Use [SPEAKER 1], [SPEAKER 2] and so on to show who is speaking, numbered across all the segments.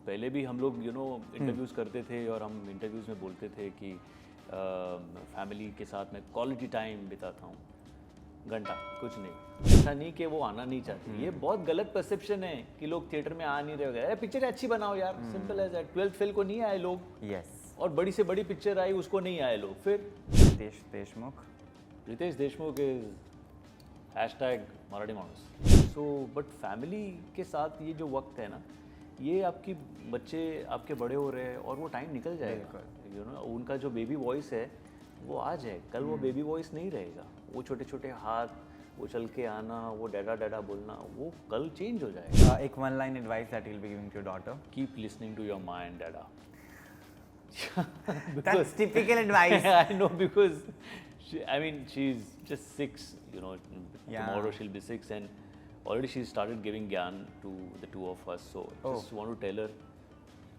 [SPEAKER 1] पहले भी हम लोग इंटरव्यूज़ करते थे और हम इंटरव्यूज़ में बोलते थे कि फैमिली के साथ मैं क्वालिटी टाइम बिताता हूँ, घंटा कुछ नहीं। ऐसा नहीं कि वो आना नहीं चाहते, ये बहुत गलत परसेप्शन है कि लोग थिएटर में आ नहीं रहे वगैरह। पिक्चर अच्छी बनाओ यार, simple as that. 12th fail को नहीं आए लोग, और बड़ी से बड़ी पिक्चर आई उसको नहीं आए लोग। फिर रितेश देशमुख इज #मराठी माणूस। सो बट फैमिली के साथ ये जो वक्त है ना, ये आपकी बच्चे आपके बड़े हो रहे हैं और वो टाइम निकल जाएगा। उनका जो बेबी वॉइस है वो आज है, कल वो बेबी वॉइस नहीं रहेगा। वो छोटे छोटे हाथ, वो चल के आना, वो डैडा डैडा बोलना, वो कल चेंज हो जाएगा।
[SPEAKER 2] एक one line advice that you will be giving to your daughter?
[SPEAKER 1] Keep listening to your mind डैडा।
[SPEAKER 2] That's typical advice.
[SPEAKER 1] I know, because she's just 6, tomorrow she'll be 6, and already she started giving gyan to the two of us. So just want to tell her,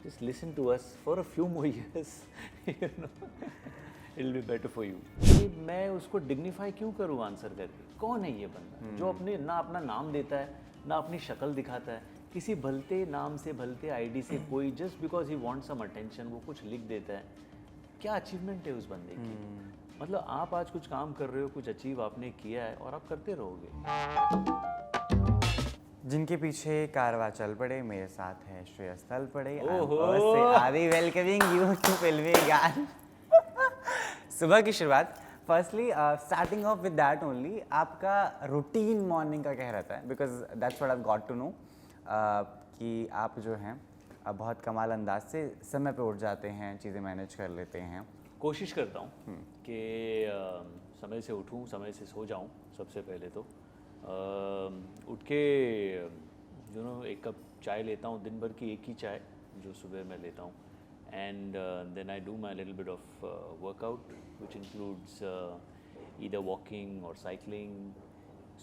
[SPEAKER 1] just listen to us for a few more years. It'll be better for you. मैं उसको dignify क्यों करूँ answer करके? कौन है ये बंदा जो अपने ना अपना नाम देता है, ना अपनी शक्ल दिखाता है, किसी भलते नाम से, भलते आईडी से कोई just because he want some attention वो कुछ लिख देता है? क्या अचीवमेंट है उस बंदे की? मतलब आप आज कुछ काम कर रहे हो, कुछ अचीव आपने किया है और आप करते रहोगे।
[SPEAKER 2] जिनके पीछे कारवां चल पड़े, मेरे साथ है श्रेयस तलपड़े। आदि वेलकमिंग यू टू फिल्मी ज्ञान। सुबह की शुरुआत, firstly starting off with that only, आपका रूटीन मॉर्निंग का क्या रहता है? Because that's what I got to know कि आप जो हैं बहुत कमाल अंदाज से समय पे उठ जाते हैं, चीज़ें मैनेज कर लेते हैं।
[SPEAKER 1] कोशिश करता हूँ कि समय से उठूँ, समय से सो जाऊँ। सबसे पहले तो उठ के एक कप चाय लेता हूँ, दिन भर की एक ही चाय जो सुबह मैं लेता हूँ। And then I do my little bit of workout which includes either walking और cycling,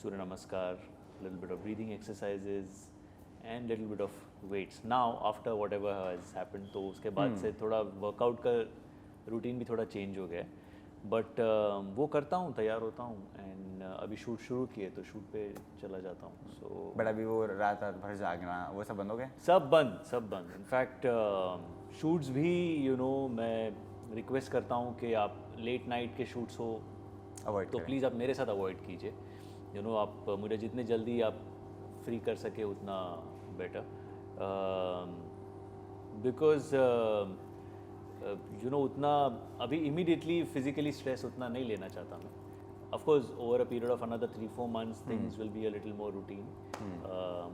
[SPEAKER 1] Surya namaskar, little bit of breathing exercises and little bit of weights. Now after whatever has happened, तो उसके बाद से थोड़ा वर्कआउट का रूटीन भी थोड़ा change हो गया है, बट वो करता हूँ, तैयार होता हूँ, एंड अभी शूट शुरू किए तो शूट पे चला जाता हूँ। सो
[SPEAKER 2] बट अभी वो रात भर जागना वो सब बंद हो गया?
[SPEAKER 1] सब बंद। इनफैक्ट शूट्स भी मैं रिक्वेस्ट करता हूँ कि आप लेट नाइट के शूट्स हो
[SPEAKER 2] अवॉइड
[SPEAKER 1] तो प्लीज़ आप मेरे साथ अवॉइड कीजिए। आप मुझे जितने जल्दी आप फ्री कर सके उतना बेटर, बिकॉज उतना अभी इमीडिएटली फिजिकली स्ट्रेस उतना नहीं लेना चाहता मैं। Of course over a period of another 3-4 months things will be a little more routine,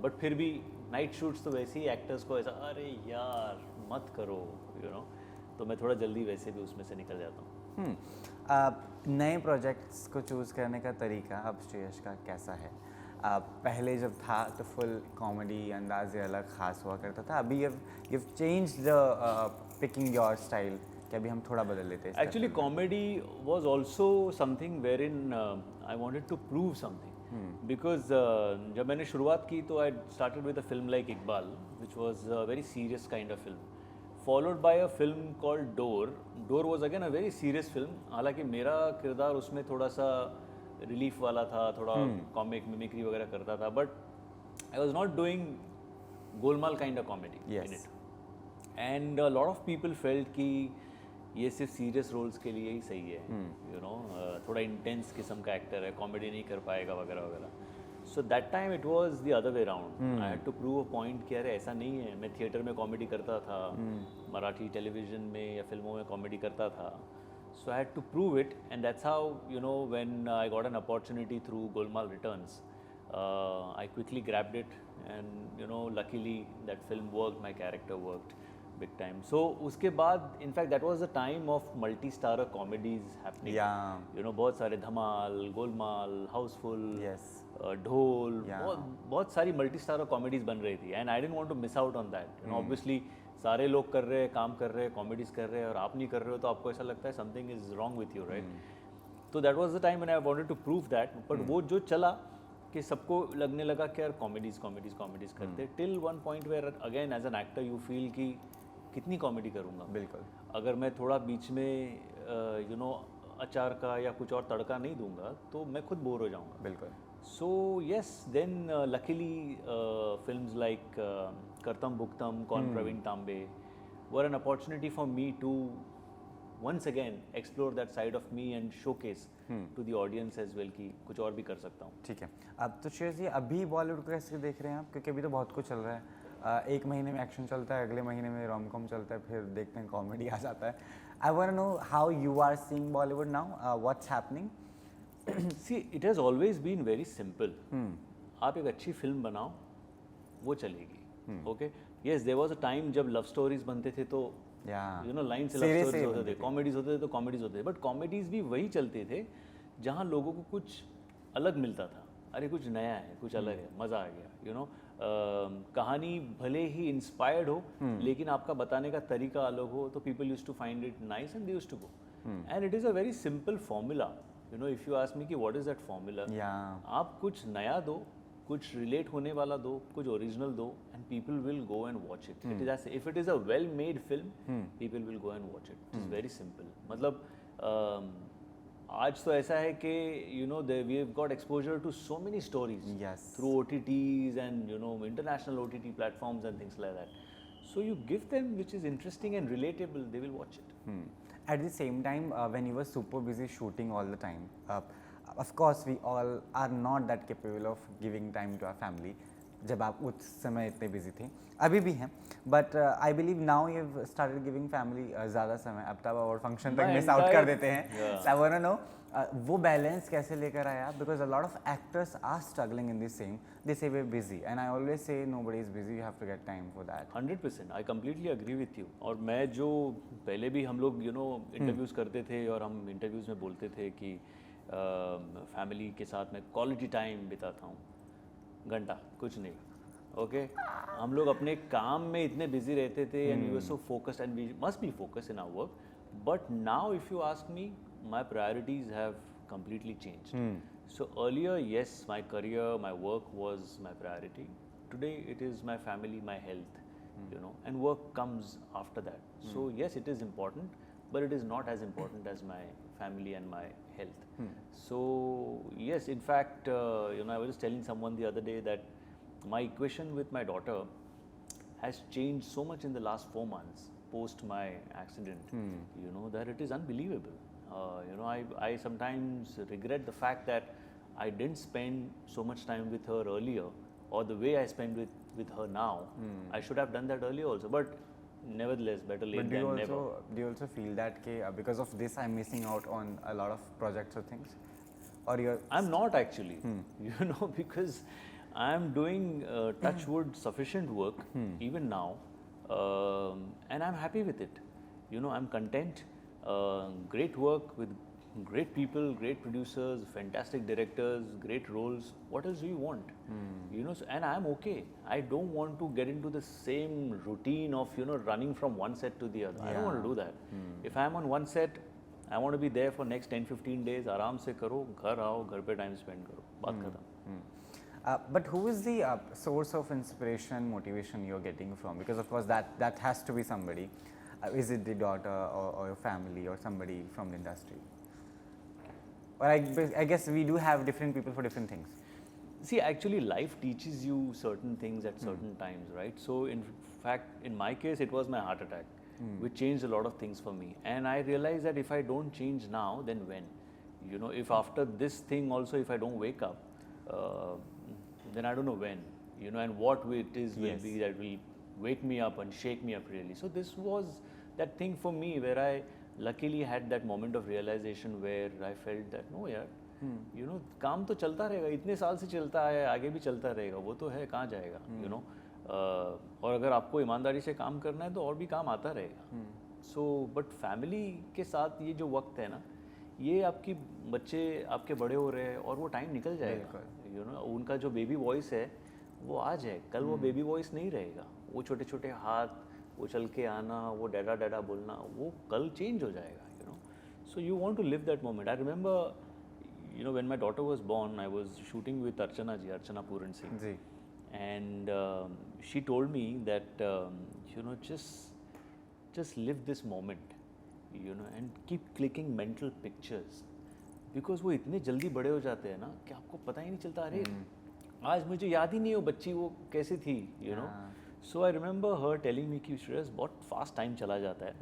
[SPEAKER 1] but फिर भी नाइट शूट्स तो वैसे ही एक्टर्स को ऐसा अरे यार मत करो, तो मैं थोड़ा जल्दी वैसे भी उसमें से निकल जाता हूँ।
[SPEAKER 2] नए प्रोजेक्ट्स को चूज़ करने का तरीका अब श्रेयस का कैसा है? पहले जब था तो फुल कॉमेडी अंदाज अलग ख़ास हुआ करता था, अभी you changed the picking your style, कि अभी हम थोड़ा बदल लेते हैं?
[SPEAKER 1] Actually comedy was also something where in I wanted to prove something, because जब मैंने शुरुआत की तो I started with a film like Iqbal which was a very serious kind of film, followed by a film called Dor was again a very serious film. हालांकि मेरा किरदार उसमें थोड़ा सा रिलीफ वाला था, थोड़ा कॉमिक मिमिक्री वगैरह करता था, but I was not doing Golmaal kind of comedy in it. And lot of people felt कि ये सिर्फ सीरियस रोल्स के लिए ही सही है, थोड़ा इंटेंस किस्म का एक्टर है, कॉमेडी नहीं कर पाएगा वगैरह वगैरह। So that time it was the other way round. I had to prove a point कि अरे ऐसा नहीं है, मैं थिएटर में कॉमेडी करता था, मराठी टेलीविजन में या फिल्मों में कॉमेडी करता था। So I had to prove it, and that's how when I got an opportunity through Golmaal Returns, I quickly grabbed it, and luckily that film worked, my character worked big time. So उसके बाद in fact that was the time of multi-starrer comedies happening.
[SPEAKER 2] Yeah.
[SPEAKER 1] बहुत सारे धमाल, Golmaal, Housefull,
[SPEAKER 2] yes.
[SPEAKER 1] ढोल, बहुत सारी multi-starrer comedies बन रही थी, and I didn't want to miss out on that. Obviously सारे लोग कर रहे हैं, काम कर रहे हैं, कॉमेडीज कर रहे हैं, और आप नहीं कर रहे हो तो आपको ऐसा लगता है something is wrong with you, right? तो that was the time when I wanted to prove that, but वो जो चला कि सबको लगने लगा कि यार कॉमेडीज करते, till one point where again as an actor you feel कि कितनी कॉमेडी करूँगा।
[SPEAKER 2] बिल्कुल,
[SPEAKER 1] अगर मैं थोड़ा बीच में अचार का या कुछ और तड़का नहीं दूंगा तो मैं खुद बोर हो जाऊँगा।
[SPEAKER 2] बिल्कुल।
[SPEAKER 1] So yes, then luckily films like Kartam Bhuktam, Kon Praveen Tambe were an opportunity for me to once again explore that side of me and showcase to the audience as well कि कुछ और भी कर सकता हूँ.
[SPEAKER 2] ठीक है. अब तो श्रेयस जी अभी बॉलीवुड को कैसे देख रहे हैं आप, क्योंकि अभी तो बहुत कुछ चल रहा है. एक महीने में एक्शन चलता है, अगले महीने में रोम कॉम चलता है, फिर देखते हैं कॉमेडी आ जाता है. I want to know how you are seeing Bollywood now, what's happening.
[SPEAKER 1] See, it has always been very simple. आप एक अच्छी फिल्म बनाओ, वो चलेगी. Okay? Yes, there was a time जब लव स्टोरीज बनते थे तो यू नो लाइन से लव स्टोरीज होते थे, कॉमेडीज होते थे तो कॉमेडीज होते थे, बट कॉमेडीज भी वही चलते थे जहाँ लोगों को कुछ अलग मिलता था. अरे कुछ नया है, कुछ अलग है, मज़ा आ गया. यू नो कहानी भले ही इंस्पायर्ड हो लेकिन आपका बताने का तरीका अलग हो तो people used to find it nice and they used to go. And it is a very simple formula. You know if you ask me कि व्हाट इज़ दैट फॉर्मूला, आप कुछ नया दो, कुछ रिलेट होने वाला दो, कुछ ओरिजिनल दो, and people will go and watch it. It is if it is a well made film, people will go and watch it. It is very simple. मतलब आज तो ऐसा है कि you know we have got exposure to so many stories through OTTs and you know international OTT platforms and things like that. So you give them which is interesting and relatable, they will watch it.
[SPEAKER 2] At the same time, when you were super busy shooting all the time, of course we all are not that capable of giving time to our family. जब आप उस समय इतने busy थे, अभी भी हैं, but I believe now you've started giving family ज़्यादा समय. अब तब और function तक miss out कर देते हैं. So I want to know वो balance कैसे लेकर आए आप, because a lot of actors are struggling in this same. They say we're busy, and I always say nobody is busy. You have to get time for that.
[SPEAKER 1] 100%. I completely agree with you. और मैं जो पहले भी हम लोग you know interviews करते थे और हम इंटरव्यूज़ में बोलते थे कि फैमिली के साथ मैं क्वालिटी टाइम बिताता हूँ, घंटा कुछ नहीं. ओके हम लोग अपने काम में इतने बिजी रहते थे and we were so focused and we must be focused in our work. But now if you ask me, my priorities have completely changed. So earlier, yes, my career, my work was my priority. Today, it is my family, my health, you know, and work comes after that. So yes, it is important, but it is not as important as my family and my health. So yes, in fact, you know, I was just telling someone the other day that my equation with my daughter has changed so much in the last 4 months post my accident. You know that it is unbelievable. You know, I sometimes regret the fact that I didn't spend so much time with her earlier, or the way I spend with her now. I should have done that earlier also, but nevertheless, better late than never.
[SPEAKER 2] Do you also feel that because of this I'm missing out on a lot of projects or things? Or you're...
[SPEAKER 1] I'm not actually, you know, because I'm doing touch wood sufficient work even now, and I'm happy with it. You know, I'm content. Great work with great people, great producers, fantastic directors, great roles. What else do you want? You know, so, and I'm okay. I don't want to get into the same routine of, you know, running from one set to the other. I don't want to do that. If I'm on one set, I want to be there for next 10-15 days. आराम से करो, घर आओ, घर पे time spend करो, बात खत्म.
[SPEAKER 2] But who is the source of inspiration, motivation you're getting from? Because of course that has to be somebody. Is it the daughter or your family or somebody from the industry? Or I guess we do have different people for different things.
[SPEAKER 1] See, actually life teaches you certain things at certain times, right? So in fact, in my case, it was my heart attack, which changed a lot of things for me. And I realized that if I don't change now, then when? You know, if after this thing also, if I don't wake up, then I don't know when, you know, and what it is will be that will wake me up and shake me up really. So this was that thing for me where I luckily had that moment of realization where I felt that no यार, you know, काम तो चलता रहेगा, इतने साल से चलता है, आगे भी चलता रहेगा, वो तो है, कहाँ जाएगा, you know. और अगर आपको ईमानदारी से काम करना है तो और भी काम आता रहेगा. So but family के साथ ये जो वक्त है ना, ये आपकी बच्चे आपके बड़े हो रहे हैं और वो टाइम निकल जाएगा. You know, उनका जो बेबी वॉइस है वो आज है, कल वो बेबी वॉइस नहीं रहेगा. वो छोटे छोटे हाथ, वो चल के आना, वो डैडा डैडा बोलना, वो कल चेंज हो जाएगा. You know, so you want to live that moment. I remember, you know, when my daughter was born, I was shooting with Archana Puran Singh ji, and she told me that you know just live this moment, you know, and keep clicking mental pictures, because वो इतने जल्दी बड़े हो जाते हैं ना कि आपको पता ही नहीं चलता. अरे आज मुझे याद ही नहीं हो बच्ची वो कैसे थी, you know. So I remember her telling me कि श्रेयस बहुत fast time चला जाता है.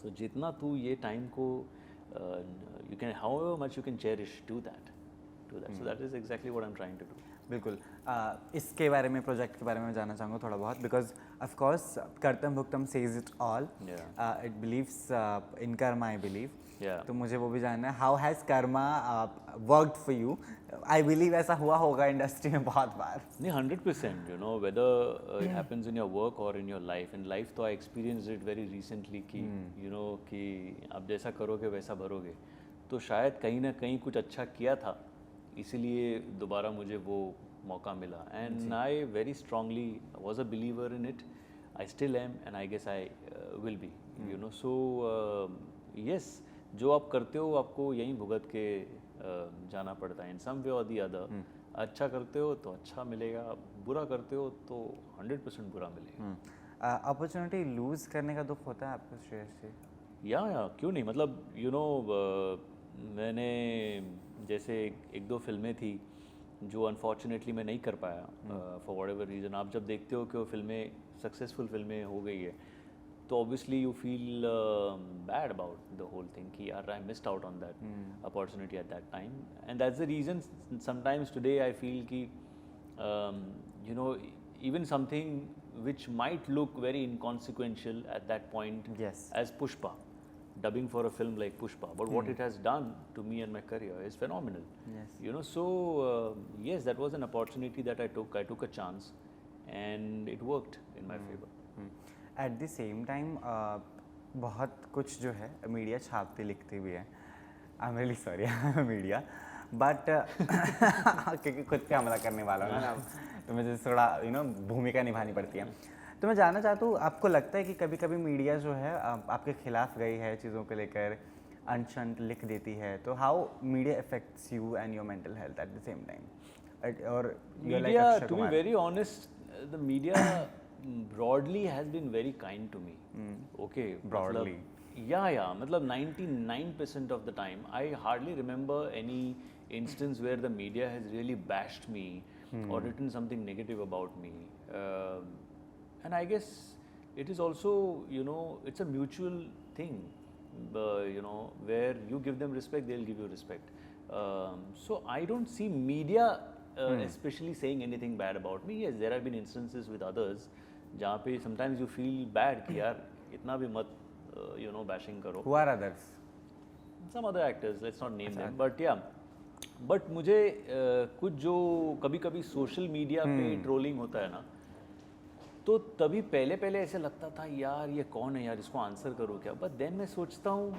[SPEAKER 1] So जितना तू ये time को you can however much you can cherish, do that. So that is exactly what I'm trying to do.
[SPEAKER 2] बिल्कुल. इसके बारे में, प्रोजेक्ट के बारे में जानना चाहूँगा थोड़ा बहुत, बिकॉज ऑफ कोर्स कर्तम भुक्तम says it all. It believes in karma, I believe. तो मुझे वो भी जानना है, how has karma worked for you. I believe ऐसा हुआ होगा इंडस्ट्री में बहुत बार.
[SPEAKER 1] नहीं, 100%. You know, whether it happens in your work or in your life. In life तो I experienced it very recently कि you know कि आप जैसा करोगे वैसा भरोगे. तो शायद कहीं ना कहीं कुछ अच्छा किया था, इसीलिए दोबारा मुझे वो मौका मिला. And I very strongly was a believer in it. I still am and I guess I will be. You know, so yes, जो आप करते हो आपको यहीं भुगत के जाना पड़ता है इन सम वे और दी अदर. अच्छा करते हो तो अच्छा मिलेगा, बुरा करते हो तो 100% बुरा मिलेगा.
[SPEAKER 2] अपॉर्चुनिटी लूज़ करने का दुख होता है आपको श्रेयस जी?
[SPEAKER 1] या क्यों नहीं. मतलब यू नो, मैंने जैसे एक दो फिल्में थी जो अनफॉर्चुनेटली मैं नहीं कर पाया फॉर वॉट एवर रीज़न. आप जब देखते हो कि वो फिल्में सक्सेसफुल फिल्में हो गई है तो obviously you feel bad about the whole thing कि यार I missed out on that opportunity at that time. And that's the reason sometimes today I feel कि you know, even something which might look very inconsequential at that point,
[SPEAKER 2] yes,
[SPEAKER 1] as Pushpa, dubbing for a film like Pushpa, but what it has done to me and my career is phenomenal.
[SPEAKER 2] Yes.
[SPEAKER 1] You know, so yes, that was an opportunity that I took. I took a chance and it worked in my favor.
[SPEAKER 2] At the same time, बहुत कुछ जो है media छापती लिखती भी है. I'm really sorry media, but क्योंकि खुद पे हमला करने वाला हूँ ना, तो मुझे थोड़ा यू नो भूमिका निभानी पड़ती है. तो मैं जानना चाहता हूँ, आपको लगता है कि कभी कभी मीडिया जो है आपके खिलाफ गई है चीज़ों को लेकर, अनशंत लिख देती है, तो how media affects you and your mental health at the same time? और
[SPEAKER 1] media, to be very honest, the media broadly has been very kind to me. Okay,
[SPEAKER 2] broadly.
[SPEAKER 1] मतलब 99% of the time I hardly remember any instance where the media has really bashed me or written something negative about me. And I guess it is also, you know, it's a mutual thing, you know, where you give them respect, they'll give you respect. So I don't see media especially saying anything bad about me. Yes, there have been instances with others जहाँ पे sometimes you feel bad कि यार इतना भी मत you know bashing करो.
[SPEAKER 2] Who are others?
[SPEAKER 1] Some other actors, let's not name them, but yeah. But मुझे कुछ जो कभी कभी सोशल मीडिया पे ट्रोलिंग होता है ना, तो तभी पहले पहले ऐसे लगता था यार ये कौन है यार, इसको आंसर करूँ क्या. बट देन मैं सोचता हूँ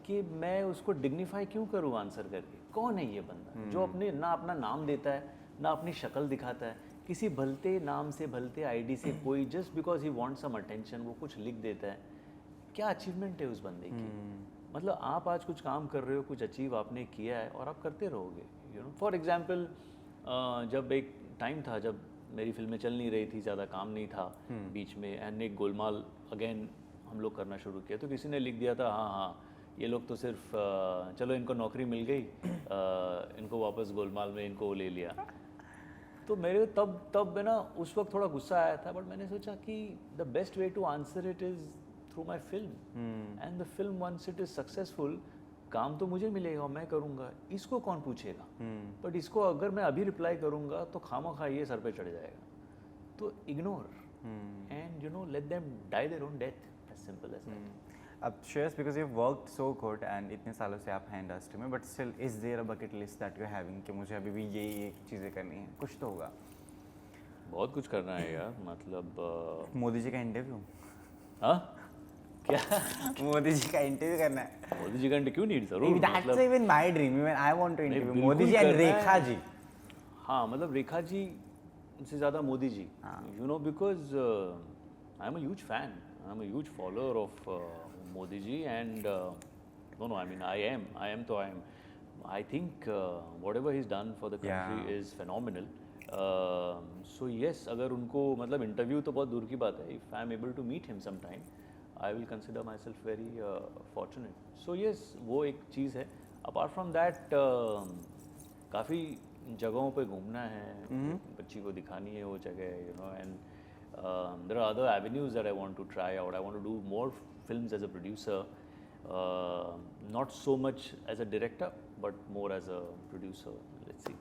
[SPEAKER 1] कि मैं उसको डिग्निफाई क्यों करूँ आंसर करके. कौन है ये बंदा जो अपने ना अपना नाम देता है ना अपनी शक्ल दिखाता है, किसी भलते नाम से भलते आईडी से कोई just because he want some attention वो कुछ लिख देता है. क्या अचीवमेंट है उस बंदे की. मतलब आप आज कुछ काम कर रहे हो, कुछ अचीव आपने किया है और आप करते रहोगे. यू नो, फॉर एग्जांपल जब एक टाइम था जब मेरी फिल्में चल नहीं रही थी, ज़्यादा काम नहीं था बीच में, एंड एक गोलमाल अगेन हम लोग करना शुरू किया, तो किसी ने लिख दिया था हाँ ये लोग तो सिर्फ चलो इनको नौकरी मिल गई, इनको वापस गोलमाल में इनको ले लिया. तो मेरे तब है ना उस वक्त थोड़ा गुस्सा आया था, बट मैंने सोचा कि the best way to answer it is through my film, and the film once it is successful, काम तो मुझे मिलेगा और मैं करूँगा, इसको कौन पूछेगा. बट इसको अगर मैं अभी रिप्लाई करूँगा तो खामखा ये सर पे चढ़ जाएगा. तो ignore and you know let them die their own death, as simple as that.
[SPEAKER 2] अब Shreyas, because you worked so good and इतने सालों से आप हैं इंडस्ट्री में, but still is there a bucket list that you having कि मुझे अभी भी ये चीज़ें करनी है? कुछ तो होगा.
[SPEAKER 1] बहुत कुछ करना है यार. मतलब
[SPEAKER 2] मोदी जी का इंटरव्यू.
[SPEAKER 1] हाँ क्या?
[SPEAKER 2] मोदी जी का इंटरव्यू करना है.
[SPEAKER 1] मोदी जी का इंटरव्यू क्यों नहीं, जरूर.
[SPEAKER 2] That's even my dream. Even I want to interview Modi ji and Rekha ji.
[SPEAKER 1] हाँ, मतलब रेखा जी से ज़्यादा Modi ji, you know, because I am a huge fan, I am a huge follower of Modi ji, and no, I mean I am तो I am. I think whatever he's done for the country is phenomenal. So yes, अगर उनको मतलब interview तो बहुत दूर की बात है, if I am able to meet him sometime, I will consider myself very fortunate. So yes, वो एक चीज़ है. Apart from that, काफ़ी जगहों पे घूमना है, बच्ची को दिखानी है वो जगह, you know, and There are other avenues that I want to try out. I want to do more films as a producer, not so much as a director, but more as a producer. Let's see.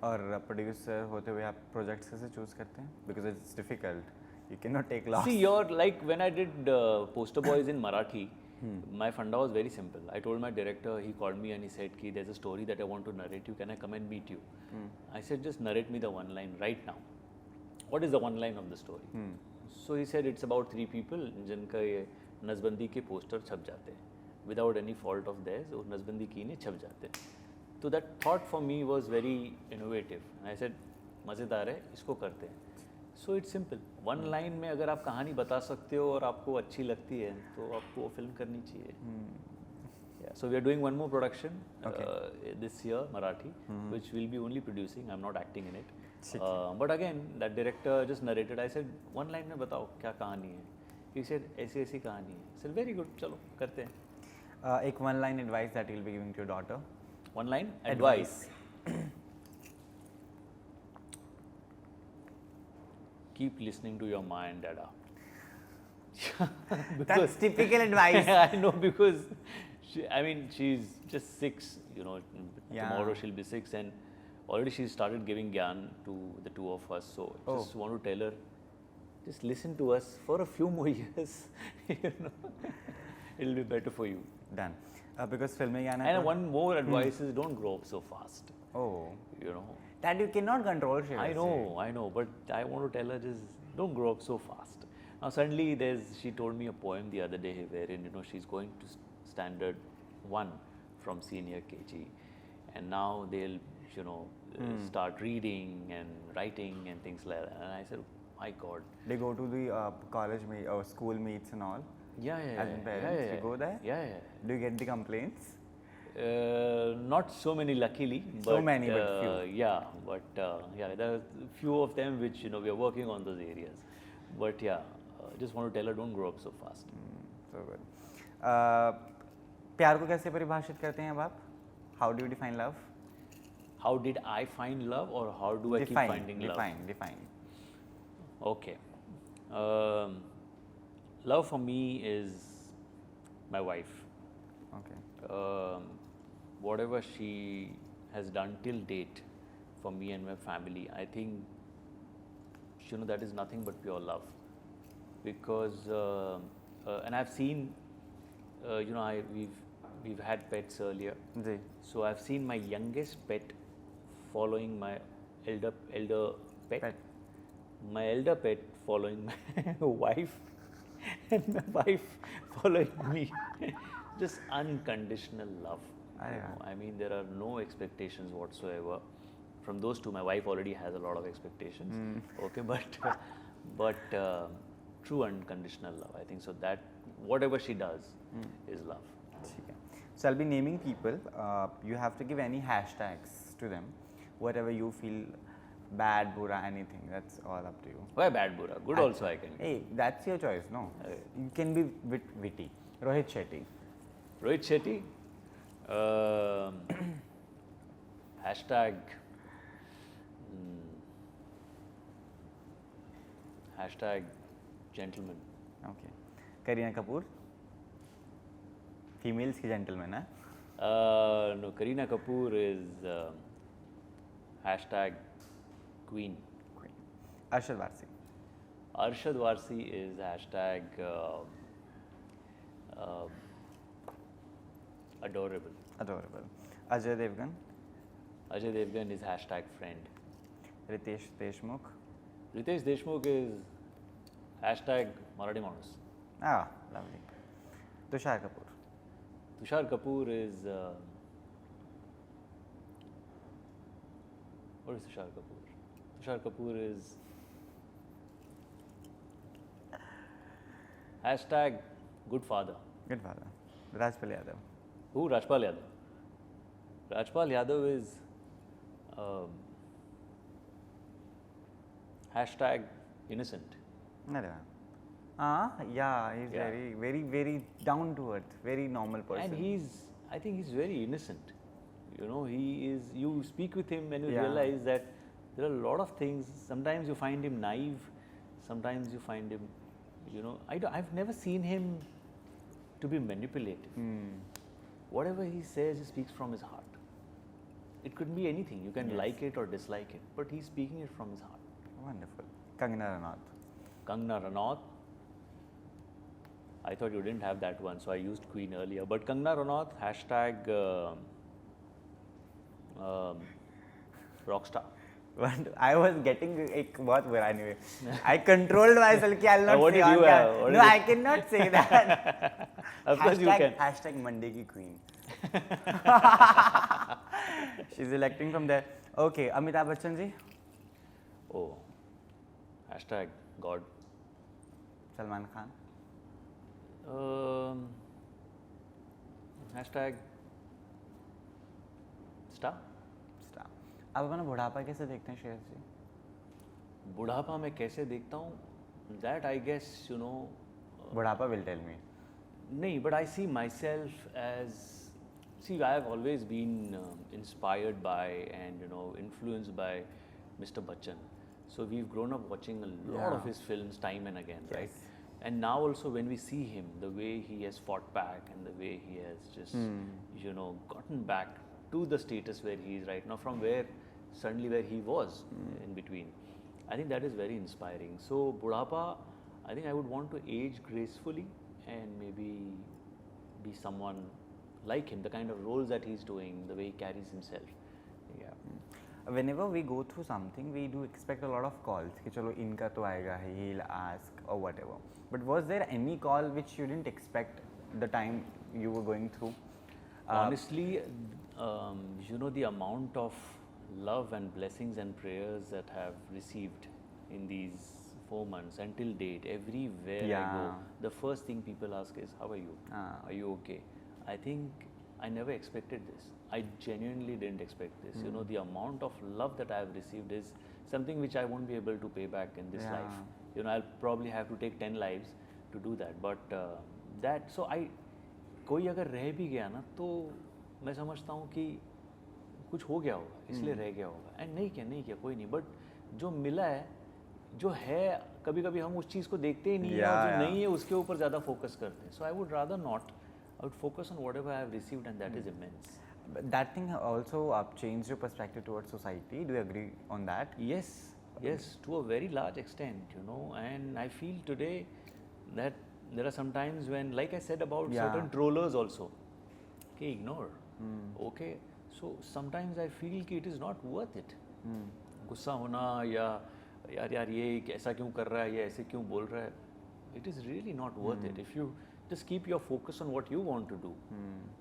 [SPEAKER 2] और producer होते हुए आप projects कैसे choose करते हैं? Because it's difficult, you can not take loss.
[SPEAKER 1] See, you're like when I did Poster Boys in Marathi, my funda was very simple. I told my director, he called me and he said, Ki, there's a story that I want to narrate you. Can I come and meet you? I said, just narrate me the one line right now. What is the one line of the story? So he said, it's about 3 people जिनका ये नसबंदी के poster छप जाते हैं. Without any fault of theirs, वो नसबंदी की ने छप जाते हैं. So that thought for me was very innovative. And I said, मज़ेदार है, इसको करते हैं. So it's simple. One line में अगर आप कहानी बता सकते हो और आपको अच्छी लगती है, तो आपको वो फिल्म करनी चाहिए. Yeah. So we are doing one more production this year, Marathi, which we'll be only producing. I'm not acting in it. But again, that director just narrated. I said, one line में बताओ क्या कहानी है. He said, ऐसी ऐसी कहानी है. I said, very good, चलो करते हैं.
[SPEAKER 2] एक one line advice that you'll be giving to your daughter.
[SPEAKER 1] One line advice. Keep listening to your mind, Dada.
[SPEAKER 2] That's typical advice.
[SPEAKER 1] I know, because she's just 6, you know.
[SPEAKER 2] Yeah.
[SPEAKER 1] Tomorrow she'll be 6, and already she started giving gyan to the 2 of us. So just want to tell her, just listen to us for a few more years. You know, it'll be better for you.
[SPEAKER 2] Done. Because filming
[SPEAKER 1] and one more advice is don't grow up so fast.
[SPEAKER 2] Oh,
[SPEAKER 1] you know
[SPEAKER 2] that you cannot control.
[SPEAKER 1] I know, but I want to tell her, just don't grow up so fast. Now suddenly she told me a poem the other day wherein, you know, she's going to standard 1 from senior KG, and now they'll, you know, start reading and writing and things like that. And I said, my God.
[SPEAKER 2] They go to the college meet or school meets and all.
[SPEAKER 1] Yeah.
[SPEAKER 2] As in parents, you go there?
[SPEAKER 1] Yeah.
[SPEAKER 2] Do you get the complaints?
[SPEAKER 1] Not so many, luckily.
[SPEAKER 2] So many, but few.
[SPEAKER 1] Yeah, but there are few of them which, you know, we are working on those areas. But just want to tell her, don't grow up so fast.
[SPEAKER 2] So good. प्यार को कैसे परिभाषित करते हैं अब आप? How do you define love?
[SPEAKER 1] How did I find love, or how do I keep finding love?
[SPEAKER 2] Define.
[SPEAKER 1] Okay. Love for me is my wife.
[SPEAKER 2] Okay.
[SPEAKER 1] Whatever she has done till date for me and my family, I think, you know, that is nothing but pure love. Because and I've seen, you know, we've had pets earlier.
[SPEAKER 2] Ji.
[SPEAKER 1] So I've seen my youngest pet following my elder pet. My elder pet following my wife, and my wife following me. Just unconditional love. You know? I mean, there are no expectations whatsoever from those two. My wife already has a lot of expectations. Okay, but true unconditional love, I think. So that whatever she does is love.
[SPEAKER 2] So I'll be naming people. You have to give any hashtags to them, whatever you feel. Bad, bura, anything. That's all up to you.
[SPEAKER 1] Why bad, bura? Good also I can.
[SPEAKER 2] Hey, that's your choice, no? You can be witty. Rohit Shetty.
[SPEAKER 1] Rohit Shetty. Hashtag. Hashtag gentleman.
[SPEAKER 2] Okay. Kareena Kapoor. Females ki gentleman, huh?
[SPEAKER 1] No, Kareena Kapoor is hashtag Queen.
[SPEAKER 2] Arshad Varsi.
[SPEAKER 1] Arshad Varsi is hashtag adorable.
[SPEAKER 2] Ajay Devgan.
[SPEAKER 1] Ajay Devgan is hashtag friend.
[SPEAKER 2] Ritesh Deshmukh.
[SPEAKER 1] Ritesh Deshmukh is hashtag Marathi Manus.
[SPEAKER 2] Ah, lovely. Tushar Kapoor.
[SPEAKER 1] Tushar Kapoor is what is Tushar Kapoor? Tushar Kapoor is hashtag good father.
[SPEAKER 2] Good father. Rajpal Yadav.
[SPEAKER 1] Who? Rajpal Yadav. Rajpal Yadav is hashtag innocent.
[SPEAKER 2] Yeah, he's very down to earth, very normal person.
[SPEAKER 1] And I think he's very innocent. You know, you speak with him and you realize that there are a lot of things. Sometimes you find him naive, Sometimes you find him, I've never seen him to be manipulative. Whatever he says, he speaks from his heart. It could be anything. You can like it or dislike it, but he's speaking it from his heart.
[SPEAKER 2] Wonderful. Kangana Ranaut.
[SPEAKER 1] Kangana Ranaut. I thought you didn't have that one, so I used Queen earlier. But Kangana Ranaut, hashtag rockstar.
[SPEAKER 2] I was getting एक बहुत बुरा anyway. I controlled myself कि I'll not
[SPEAKER 1] What
[SPEAKER 2] say
[SPEAKER 1] did
[SPEAKER 2] on
[SPEAKER 1] you have?
[SPEAKER 2] camera.
[SPEAKER 1] What
[SPEAKER 2] No,
[SPEAKER 1] did
[SPEAKER 2] I cannot say that.
[SPEAKER 1] Of course you can.
[SPEAKER 2] Hashtag Monday की queen. She's electing from there. Okay, Amitabh Bachchan ji.
[SPEAKER 1] Oh, hashtag God.
[SPEAKER 2] Salman Khan.
[SPEAKER 1] Hashtag star.
[SPEAKER 2] Star. आप अपना बुढ़ापा कैसे देखते हैं श्रेयस जी?
[SPEAKER 1] बुढ़ापा मैं कैसे देखता हूँ? That I guess
[SPEAKER 2] बुढ़ापा will tell me.
[SPEAKER 1] नहीं, but I see myself as, I have always been inspired by and influenced by Mr. Bachchan. So we've grown up watching a lot of his films time and again, right? And now also when we see him, the way he has fought back and the way he has just, gotten back to the status where he is right now from where he was in between. I think that is very inspiring. So Budhapa, I think I would want to age gracefully and maybe be someone like him, the kind of roles that he's doing, the way he carries himself. Yeah.
[SPEAKER 2] Whenever we go through something, we do expect a lot of calls. कि चलो इनका तो आएगा, he'll ask or whatever. But was there any call which you didn't expect the time you were going through?
[SPEAKER 1] Honestly, the amount of love and blessings and prayers that I have received in these 4 months until date, everywhere I go, the first thing people ask is, how are you? Are you okay? I think I never expected this. I genuinely didn't expect this. The amount of love that I have received is something which I won't be able to pay back in this life. I'll probably have to take 10 lives to do that. But कोई अगर रह भी गया ना तो मैं समझता हूँ कि कुछ हो गया होगा, इसलिए रह गया होगा. एंड नहीं किया कोई नहीं, बट जो मिला है, जो है, कभी कभी हम उस चीज़ को देखते ही नहीं है, और जो नहीं है उसके ऊपर ज़्यादा फोकस करते हैं. So I would rather not. I would focus on whatever I have received, and that is immense.
[SPEAKER 2] But that thing also changed your perspective towards society. Do you agree on that?
[SPEAKER 1] Yes, to a very large extent, and I feel today that there are some times when, like I said about certain trollers also, okay, ignore, okay, so sometimes I feel कि it is not worth it. गुस्सा होना या यार ये ऐसा क्यों कर रहा है, ये ऐसे क्यों बोल रहा है, it is really not worth it. If you just keep your focus on what you want to do,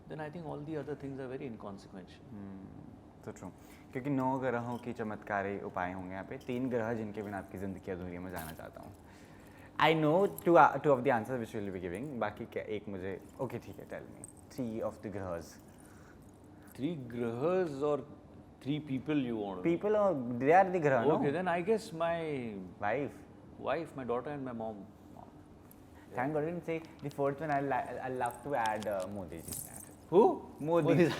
[SPEAKER 1] then I think all the other things are very inconsequential.
[SPEAKER 2] So true. क्योंकि 9 ग्रहों की चमत्कारी उपाय होंगे यहाँ पे, 3 ग्रह जिनके बिना आपकी ज़िंदगी अधूरी है, मैं जानना चाहता हूँ. I know two of the answers which you will be giving. बाकी क्या एक मुझे, okay ठीक है, tell me 3 of the grahas.
[SPEAKER 1] 3 grahas or 3 people you want?
[SPEAKER 2] People, or they are the graha, no?
[SPEAKER 1] Okay, then I guess my
[SPEAKER 2] wife,
[SPEAKER 1] my daughter and my mom.
[SPEAKER 2] Thank God I didn't say the 4th one. I'll love to add Modi ji.
[SPEAKER 1] Who?
[SPEAKER 2] Modi.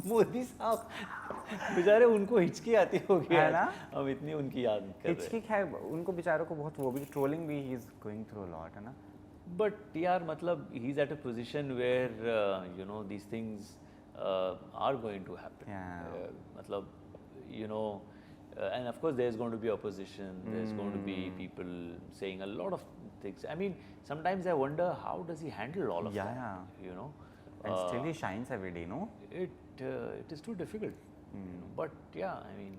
[SPEAKER 1] Modi साहब बेचारे, उनको हिचकी आती होगी
[SPEAKER 2] है ना,
[SPEAKER 1] हम इतनी उनकी याद कर रहे हैं.
[SPEAKER 2] हिचकी है उनको बेचारों को बहुत, वो भी ट्रोलिंग भी he is going through a lot, है ना.
[SPEAKER 1] बट यार मतलब he is at a position where these things are going to happen. मतलब and of course there's going to be opposition, there's going to be people saying a lot of things. I mean, sometimes I wonder how does he handle all of that,
[SPEAKER 2] and still he shines every day, no?
[SPEAKER 1] It is too difficult. But yeah, I mean,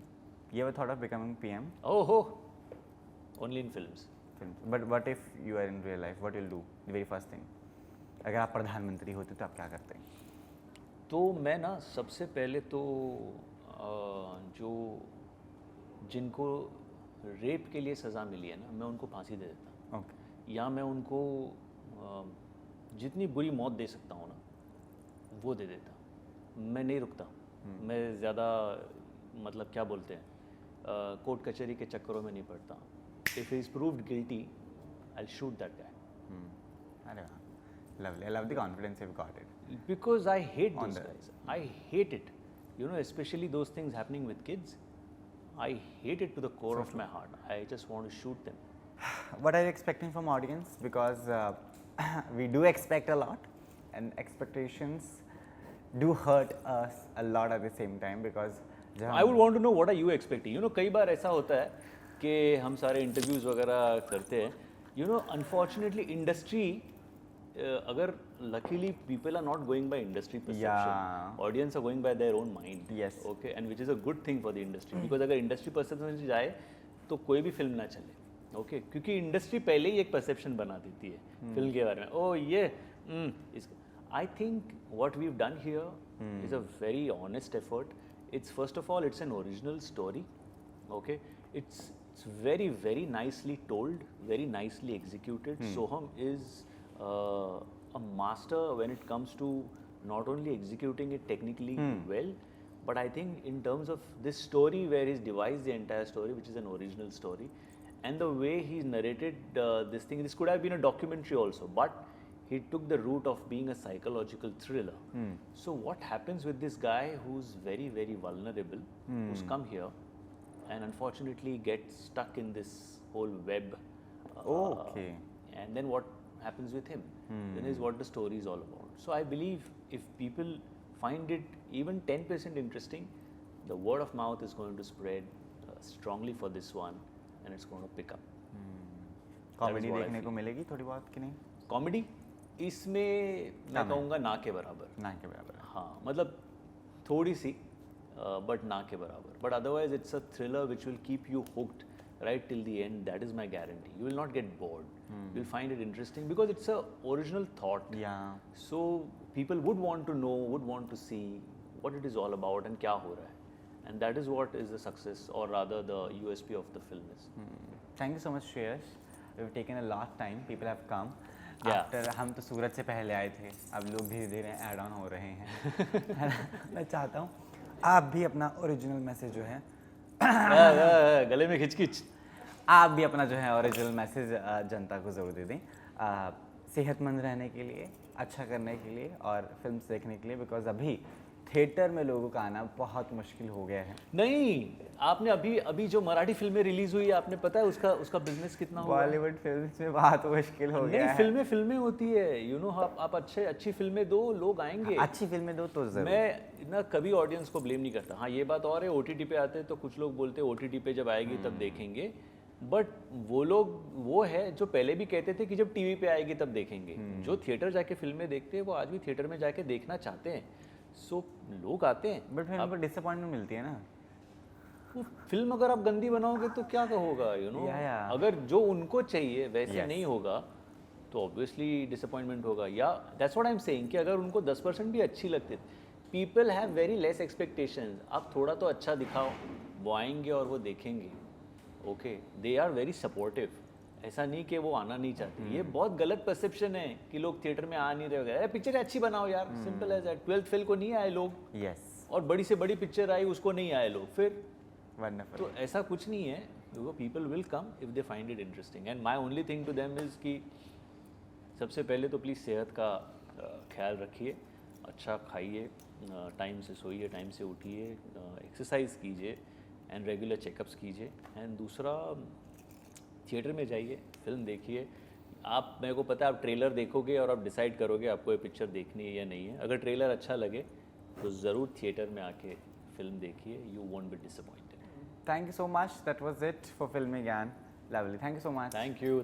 [SPEAKER 2] you ever thought of becoming PM?
[SPEAKER 1] Only in films.
[SPEAKER 2] But what if you are in real life? What you'll do? The very first thing. अगर आप प्रधानमंत्री होते तो आप क्या करते?
[SPEAKER 1] तो मैं ना सबसे पहले तो जो जिनको रेप के लिए सज़ा मिली है ना, मैं उनको फांसी दे देता. या मैं उनको जितनी बुरी मौत दे सकता हूँ ना, वो दे देता. मैं नहीं रुकता. मैं ज़्यादा मतलब क्या बोलते हैं, कोर्ट कचहरी के चक्करों में नहीं पड़ता. If he is proved guilty, I will shoot that guy.
[SPEAKER 2] अरे वाह, lovely. I love the confidence you've got it.
[SPEAKER 1] Because I hate those guys. I hate it. Especially those things happening with kids. I hate it to the core of my heart. I just want to shoot them.
[SPEAKER 2] What are you expecting from audience? Because we do expect a lot, and expectations do hurt us a lot at the same time because
[SPEAKER 1] I would want to know what are you expecting. You know, कई बार ऐसा होता है कि हम सारे interviews वगैरह करते हैं. You know, unfortunately, industry अगर luckily people are not going by industry perception.
[SPEAKER 2] Yeah.
[SPEAKER 1] Audience are going by their own mind.
[SPEAKER 2] Yes.
[SPEAKER 1] Okay, and which is a good thing for the industry because अगर industry perception से जाए तो कोई भी film ना चले. Okay, क्योंकि industry पहले ही एक परसेप्शन बना देती है फिल्म के बारे में. ओ ये I think what we've done here is a very honest effort. It's first of all, it's an original story. Okay, it's very very nicely told, very nicely executed. Soham is a master when it comes to not only executing it technically well, but I think in terms of this story where he's devised the entire story, which is an original story, and the way he's narrated this thing, this could have been a documentary also, but he took the route of being a psychological thriller. So what happens with this guy who's very very vulnerable, who's come here and unfortunately gets stuck in this whole web,
[SPEAKER 2] Okay.
[SPEAKER 1] and then what happens with him, then is what the story is all about. So I believe if people find it even 10% interesting, the word of mouth is going to spread strongly for this one and it's going to pick up.
[SPEAKER 2] Comedy
[SPEAKER 1] what I
[SPEAKER 2] देखने
[SPEAKER 1] feel.
[SPEAKER 2] को मिलेगी थोड़ी बहुत कि नहीं?
[SPEAKER 1] Comedy इसमें मैं कहूँगा ना के बराबर.
[SPEAKER 2] ना के बराबर.
[SPEAKER 1] हाँ, मतलब थोड़ी सी बट ना के बराबर. But otherwise it's a thriller which will keep you hooked right till the end. That is my guarantee. You will not get bored. You will find it interesting because it's a original thought.
[SPEAKER 2] Yeah.
[SPEAKER 1] So people would want to know, would want to see what it is all about and क्या हो रहा है. And that is what is the success, or rather the USP of the film is.
[SPEAKER 2] Thank you so much, Shreyas. We've taken a lot time. People have come.
[SPEAKER 1] Yeah.
[SPEAKER 2] After हम तो सूरत से पहले आए थे. अब लोग धीरे धीरे ऐड ऑन हो रहे हैं. मैं चाहता हूँ आप भी अपना ओरिजिनल मैसेज जो है
[SPEAKER 1] गले में खिचखिच.
[SPEAKER 2] आप भी अपना जो है ओरिजिनल मैसेज जनता को ज़रूर दे दें. सेहतमंद रहने के लिए, अच्छा करने के लिए और फिल्म देखने के लिए, बिकॉज अभी थिएटर में लोगों का आना बहुत मुश्किल हो गया है.
[SPEAKER 1] नहीं, आपने अभी जो मराठी फिल्में रिलीज हुई है, आपने पता है उसका बिजनेस कितना हुआ है?
[SPEAKER 2] बॉलीवुड फिल्म्स में बहुत मुश्किल हो गया है.
[SPEAKER 1] फिल्में होती है. यू नो, आप अच्छी फिल्में दो, लोग आएंगे.
[SPEAKER 2] अच्छी फिल्में दो तो जरूर.
[SPEAKER 1] मैं ना कभी ऑडियंस को ब्लेम नहीं करता. हाँ, ये बात और है, ओटीटी पे आते हैं तो कुछ लोग बोलते हैं ओटीटी पे जब आएगी तब देखेंगे. बट वो लोग वो है जो पहले भी कहते थे कि जब टीवी पे आएगी तब देखेंगे. जो थिएटर जाके फिल्में देखते हैं वो आज भी थिएटर में जाके देखना चाहते हैं. सो लोग आते हैं.
[SPEAKER 2] बट फिर उनको डिसअपॉइंटमेंट मिलती है ना.
[SPEAKER 1] वो फिल्म अगर आप गंदी बनाओगे तो क्या होगा, यू नो. अगर जो उनको चाहिए वैसे नहीं होगा तो ऑब्वियसली डिसअपॉइंटमेंट होगा. या that's what I am saying कि अगर उनको 10% भी अच्छी लगती, people have very less expectations. आप थोड़ा तो अच्छा दिखाओ, वो आएंगे और वो देखेंगे. Okay, they are very supportive. ऐसा नहीं कि वो आना नहीं चाहते. ये बहुत गलत परसेप्शन है कि लोग थिएटर में आ नहीं रहे. अरे पिक्चर अच्छी बनाओ यार, simple as that. 12th fail को नहीं आए लोग.
[SPEAKER 2] यस.
[SPEAKER 1] और बड़ी से बड़ी पिक्चर आई उसको नहीं आए लोग. फिर
[SPEAKER 2] वंडरफुल.
[SPEAKER 1] तो ऐसा कुछ नहीं है. People will come if they find it interesting. And my only thing to them is कि सबसे पहले तो प्लीज़ सेहत का ख्याल रखिए, अच्छा खाइए, टाइम से सोइए, टाइम से उठिए, एक्सरसाइज कीजिए एंड रेगुलर चेकअप्स कीजिए. एंड दूसरा, थिएटर में जाइए, फिल्म देखिए. आप, मेरे को पता है आप ट्रेलर देखोगे और आप डिसाइड करोगे आपको ये पिक्चर देखनी है या नहीं है. अगर ट्रेलर अच्छा लगे तो ज़रूर थिएटर में आके फिल्म देखिए. You won't be disappointed.
[SPEAKER 2] Thank you so much. That was it for फिल्मी ज्ञान. Lovely. Thank you so much.
[SPEAKER 1] Thank you.